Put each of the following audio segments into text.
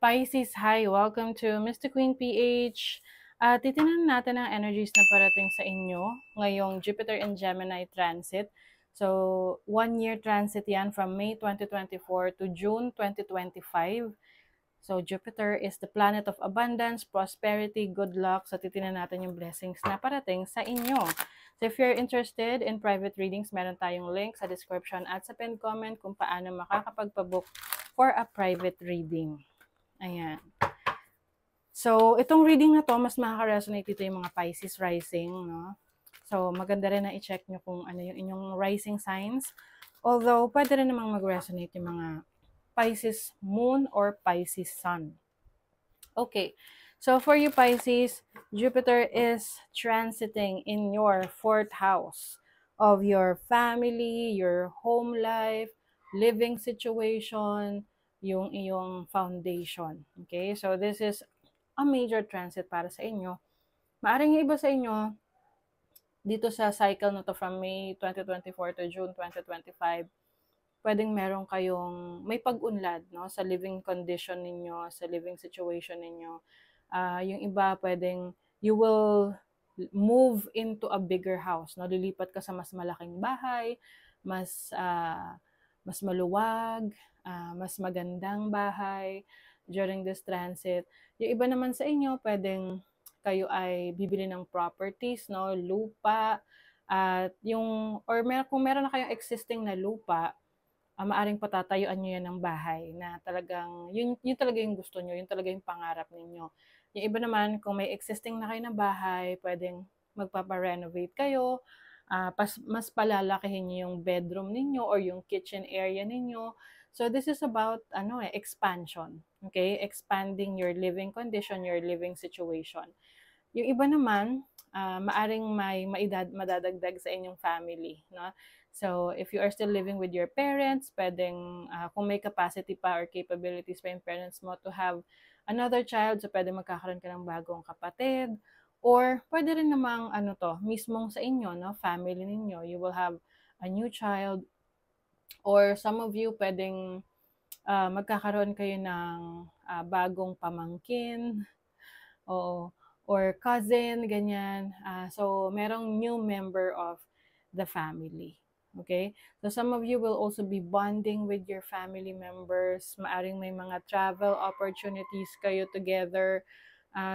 Pisces, hi! Welcome to Mystic Queen PH. Titingnan natin ang energies na parating sa inyo ngayong Jupiter and Gemini transit. So, 1-year transit yan from May 2024 to June 2025. So, Jupiter is the planet of abundance, prosperity, good luck. So, titingnan natin yung blessings na parating sa inyo. So, if you're interested in private readings, meron tayong link sa description at sa pinned comment kung paano makakapagpabook for a private reading. Ayan. So, itong reading na to, mas makaka-resonate dito yung mga Pisces rising, no? So, maganda rin na i-check nyo kung ano yung inyong rising signs. Although, pwede rin namang mag-resonate yung mga Pisces moon or Pisces sun. Okay. So, for you Pisces, Jupiter is transiting in your 4th house of your family, your home life, living situation, yung iyong foundation. Okay? So, this is a major transit para sa inyo. Maaring yung iba sa inyo, dito sa cycle na to from May 2024 to June 2025, pwedeng meron kayong may pag-unlad, no, sa living condition ninyo, sa living situation ninyo. Yung iba pwedeng you will move into a bigger house, no? Lilipat ka sa mas malaking bahay, mas maluwag, mas magandang bahay during this transit. Yung iba naman sa inyo, pwedeng kayo ay bibili ng properties, no, lupa, at kung meron na kayong existing na lupa, maaring patatayuan nyo yan ng bahay na talagang, yun talaga yung gusto nyo, yun talaga yung pangarap ninyo. Yung iba naman, kung may existing na kayo na bahay, pwedeng magpaparenovate kayo, mas palalakihin nyo yung bedroom ninyo or yung kitchen area ninyo. So this is about expansion, okay? Expanding your living condition, your living situation. Yung iba naman, maaring madadagdag sa inyong family, no? So, if you are still living with your parents, pwedeng, kung may capacity pa or capabilities pa yung parents mo to have another child, so pwede magkakaroon ka ng bagong kapatid, or pwede rin namang, mismong sa inyo, no, family ninyo, you will have a new child, or some of you, pwedeng magkakaroon kayo ng bagong pamangkin, or cousin, ganyan. So, merong new member of the family. Okay? So, some of you will also be bonding with your family members. Maaring may mga travel opportunities kayo together.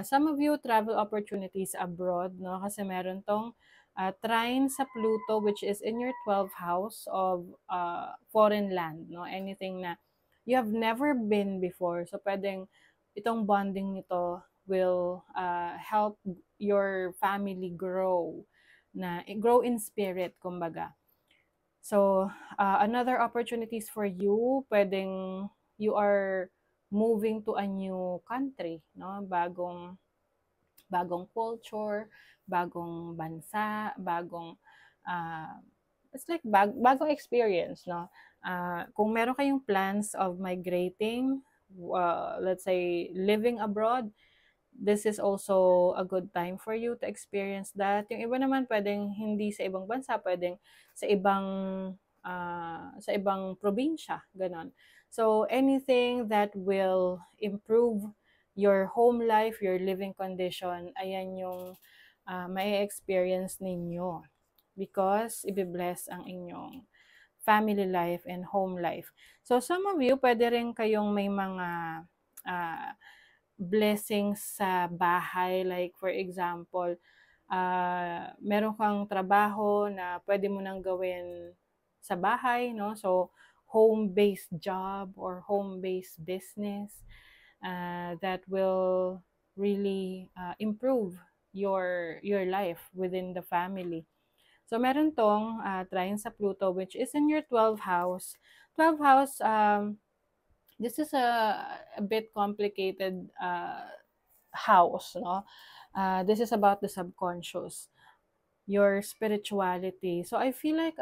Some of you, travel opportunities abroad, no? Kasi meron tong trine sa Pluto, which is in your 12th house of foreign land, no? Anything na you have never been before. So, pwedeng itong bonding nito will help your family grow in spirit, kumbaga. So, another opportunities for you, pwedeng you are moving to a new country, no? Bagong culture, bagong bansa, uh, it's like bagong experience, no? Kung meron kayong plans of migrating, let's say living abroad, this is also a good time for you to experience that. Yung iba naman pwedeng hindi sa ibang bansa, pwedeng sa ibang probinsya, ganon. So anything that will improve your home life, your living condition, ayan yung may experience ninyo because ibe-bless ang inyong family life and home life. So some of you, pwede rin kayong may mga blessings sa bahay, like for example, meron kang trabaho na pwede mo nang gawin sa bahay, no? So, home-based job or home-based business that will really improve your life within the family. So, meron tong trine sa Pluto, which is in your 12th house. 12th house, this is a bit complicated house, no? This is about the subconscious, your spirituality. So I feel like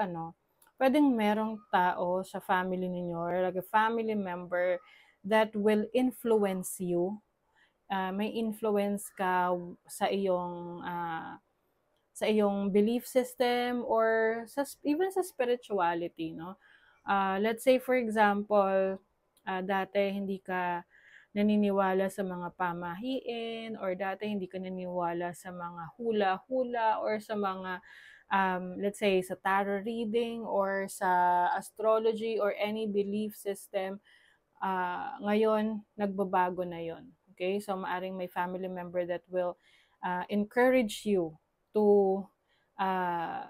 pwedeng merong tao sa family ninyo or like a family member that will influence you. May influence ka sa iyong belief system or even sa spirituality, no? Let's say for example, dati hindi ka naniniwala sa mga pamahiin, or dati hindi ka naniniwala sa mga hula-hula or sa mga let's say sa tarot reading or sa astrology or any belief system, ngayon nagbabago na yon. Okay, so maaring may family member that will encourage you to uh,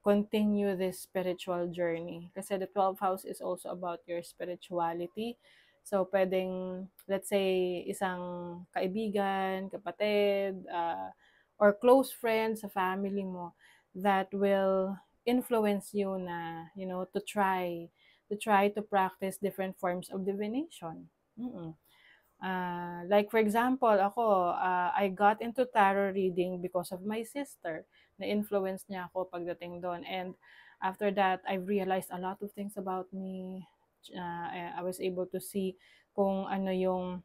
continue this spiritual journey. Kasi the 12th house is also about your spirituality. So, pwedeng, let's say, isang kaibigan, kapatid, or close friend sa family mo that will influence you na, to try to practice different forms of divination. Mm-mm. Like for example, ako, I got into tarot reading because of my sister. Na-influence niya ako pagdating doon. And after that, I've realized a lot of things about me. I was able to see kung ano yung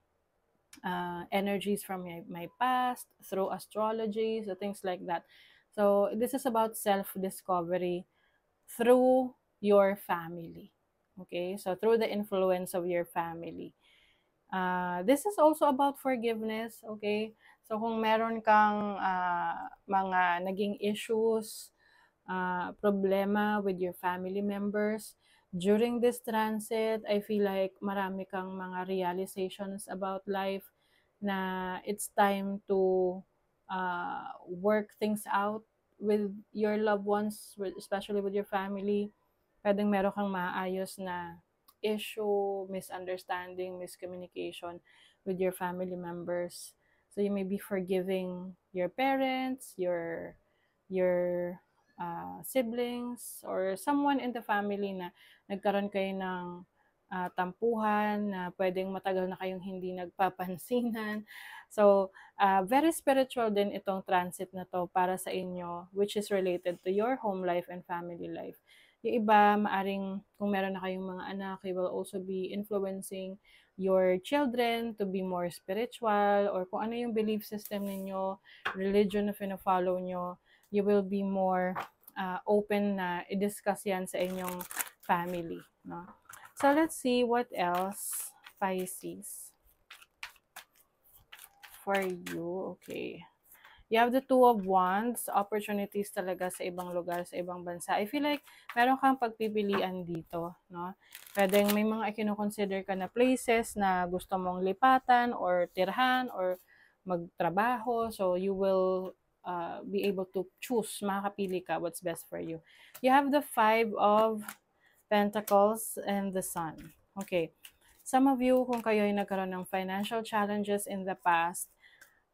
energies from my past through astrology, so things like that. So this is about self-discovery through your family. Okay, so through the influence of your family. This is also about forgiveness, okay? So kung meron kang mga naging issues, problema with your family members, during this transit, I feel like marami kang mga realizations about life na it's time to work things out with your loved ones, especially with your family. Pwedeng meron kang maayos na issue, misunderstanding, miscommunication with your family members. So you may be forgiving your parents, your siblings, or someone in the family na nagkaroon kayo ng tampuhan na pwedeng matagal na kayong hindi nagpapansinan. So, very spiritual din itong transit na to para sa inyo, which is related to your home life and family life. Yung iba, maaring kung meron na kayong mga anak, you will also be influencing your children to be more spiritual, or kung ano yung belief system ninyo, religion na fina-follow nyo, you will be more open na i-discuss yan sa inyong family. No? So, let's see what else, Pisces, for you. Okay. You have the Two of Wands, opportunities talaga sa ibang lugar, sa ibang bansa. I feel like meron kang pagpipilian dito, no? Pwedeng may mga i-consider ka na places na gusto mong lipatan or tirhan or magtrabaho. So, you will be able to choose, makakapili ka what's best for you. You have the Five of Pentacles and the Sun. Okay. Some of you, kung kayo ay nagkaroon ng financial challenges in the past,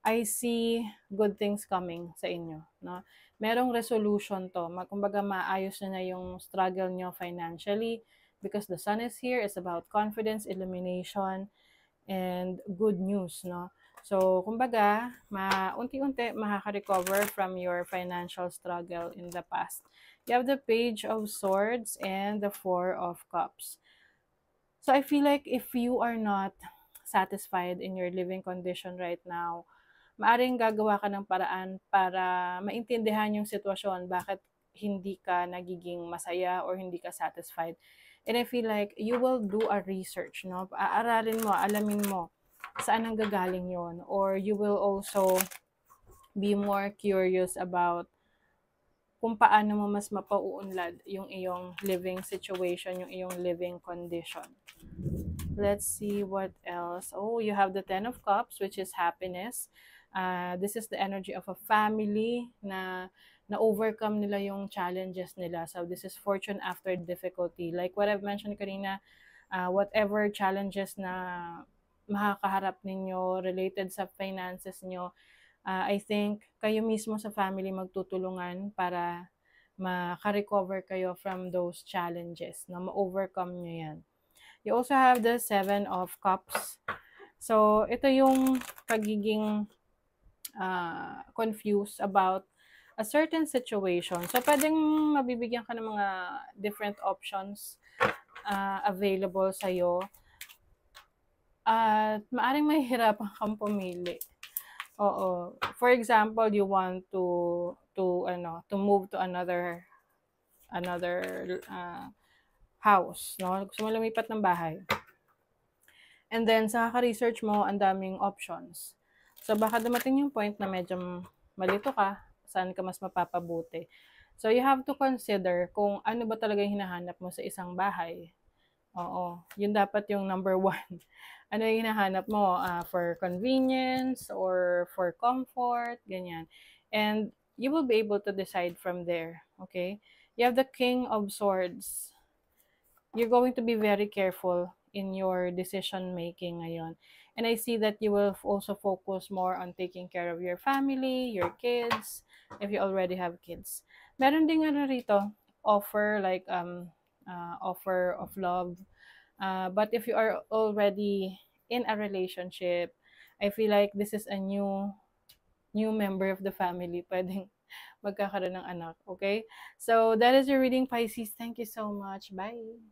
I see good things coming sa inyo, no? Merong resolution to. Kumbaga maayos na yung struggle nyo financially because the sun is here. It's about confidence, illumination, and good news, no? So, kumbaga, unti-unti makaka-recover from your financial struggle in the past. You have the Page of Swords and the Four of Cups. So, I feel like if you are not satisfied in your living condition right now, maaring gagawa ka ng paraan para maintindihan yung sitwasyon, bakit hindi ka nagiging masaya or hindi ka satisfied. And I feel like you will do a research, no? Aaralin mo, alamin mo saan ang gagaling yon, or you will also be more curious about kung paano mo mas mapauunlad yung iyong living situation, yung iyong living condition. Let's see what else. Oh, you have the Ten of Cups, which is happiness. This is the energy of a family na na-overcome nila yung challenges nila. So this is fortune after difficulty. Like what I've mentioned kanina, whatever challenges na makakaharap ninyo related sa finances nyo, I think kayo mismo sa family magtutulungan para maka-recover kayo from those challenges, na ma-overcome nyo yan. You also have the Seven of Cups. So, ito yung pagiging confused about a certain situation. So, pwedeng mabibigyan ka ng mga different options available sa'yo. At maaring mahihirapan kang pumili. Oo. For example, you want to move to another house, no? Gusto mo lumipat ng bahay. And then sa kaka-research mo, ang daming options. So baka dumating yung point na medyo malito ka, saan ka mas mapapabuti. So you have to consider kung ano ba talaga yung hinahanap mo sa isang bahay. Oo, yun dapat yung number one. Ano yung hinahanap mo, for convenience or for comfort, ganyan. And you will be able to decide from there, okay? You have the King of Swords. You're going to be very careful in your decision making ngayon. And I see that you will also focus more on taking care of your family, your kids, if you already have kids. Meron din ano rito, offer like offer of love. But if you are already in a relationship, I feel like this is a new member of the family. Pwedeng magkakaroon ng anak, okay? So that is your reading, Pisces. Thank you so much. Bye.